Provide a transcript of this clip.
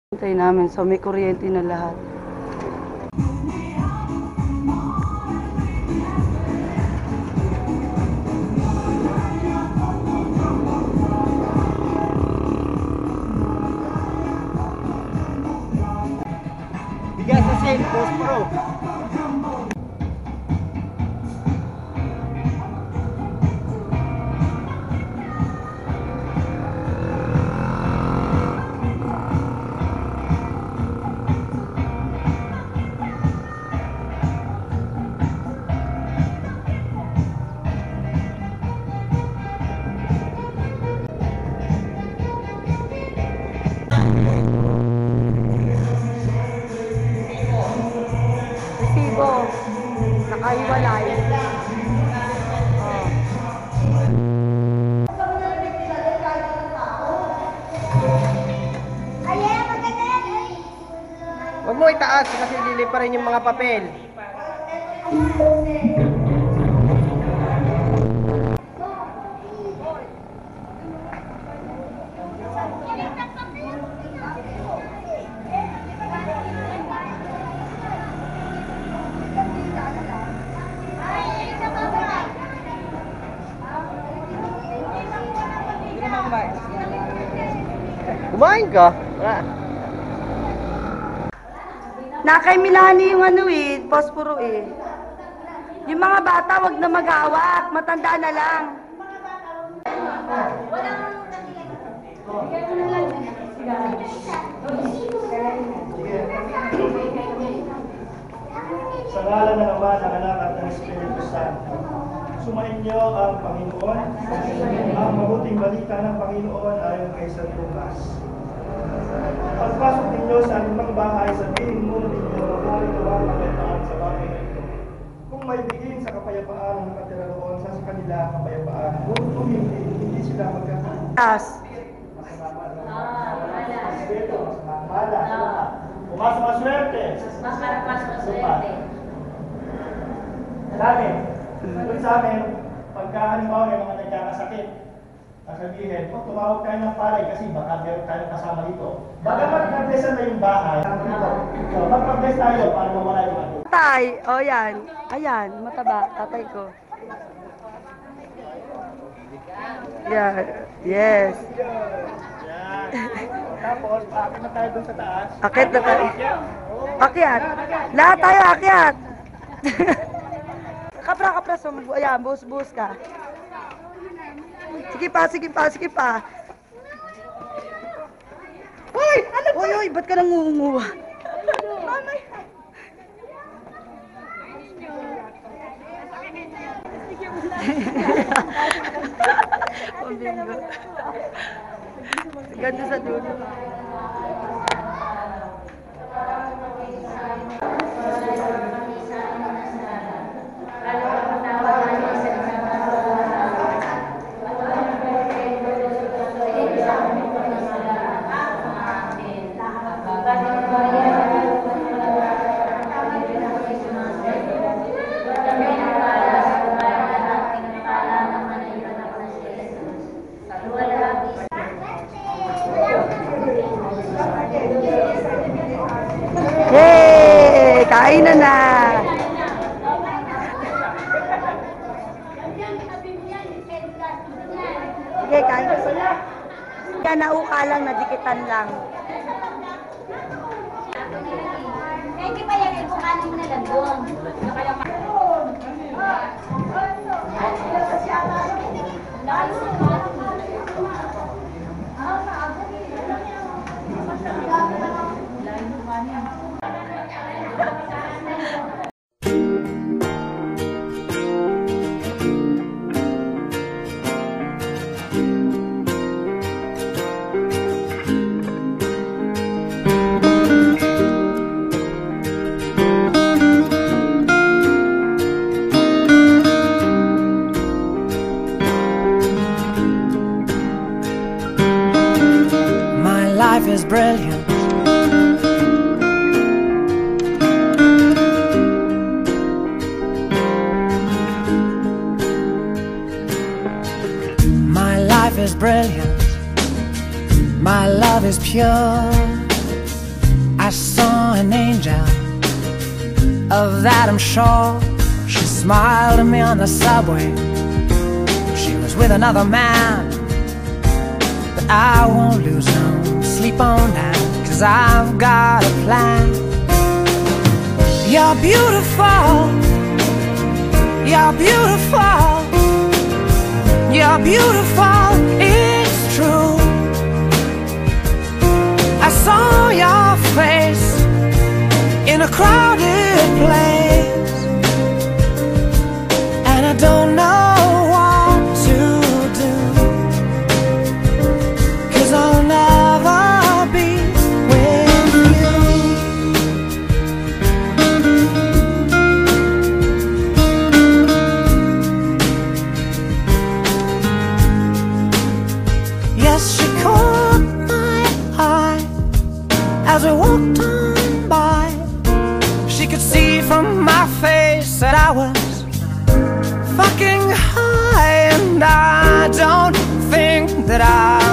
Hintay namin, so may kuryente na lahat. Bigas na sin, pospro. Resibo. Nakahiwalay. Huwag mo itaas kasi liliparin yung mga papel. Kumain ka? Na kay Milani yung ano eh, posporo eh. Yung mga bata, wag na mag-awak. Matanda na lang. Sa ngalan ng Ama, ng Anak at ng Espiritu Santo, sumain niyo ang Panginoon, ang mabuting balita ng Panginoon ayon kay San Lucas. Pagpasok ninyo sa anumang bahay, sabihin mo ninyo, mabuhay ka ang kapayapaan sa bahay na ito. Kung may biging sa kapayapaan ang nakatira roon sa kanila kapayapaan, kung hindi sila magkakaroon. Mas maswerte. Dami. Doon sa amin, pagka halimbawa may mga nagkakasakit, sasabihin, kung tumawag tayo ng palay kasi baka meron tayong kasama dito. Baka mag-blessan na yung bahay. So, mag-bless tayo para mawala yung ato. Tatay, oh yan. Ayan, mataba, tatay ko. Yeah, yes. Yan. Tapos, akit na tayo dun sa taas. Akit na tayo. Akyat. Lahat tayo akyat. Kapra, ayan, buhos ka. Sige pa. Uy, ano ba? Uy, ba't ka nangunguha? Mamay. Pambingo. Ganda sa dulo. Yay! Kain na! Sige, kain ka sila. Kaya nauka lang, nadikitan lang. Hindi pa yan, kukanin na lang doon. Life is brilliant. My life is brilliant. My love is pure. of that, I'm sure. She smiled at me on the subway. She was with another man, but I won't lose no sleep on that, 'cause I've got a plan. You're beautiful, you're beautiful, you're beautiful, it's true. I saw your face in a crowded place, and I don't know what to do, 'cause I'll never be with you. Yes, she caught my eye as we walked on by. She could see from my face that I was fucking high, and I don't think that I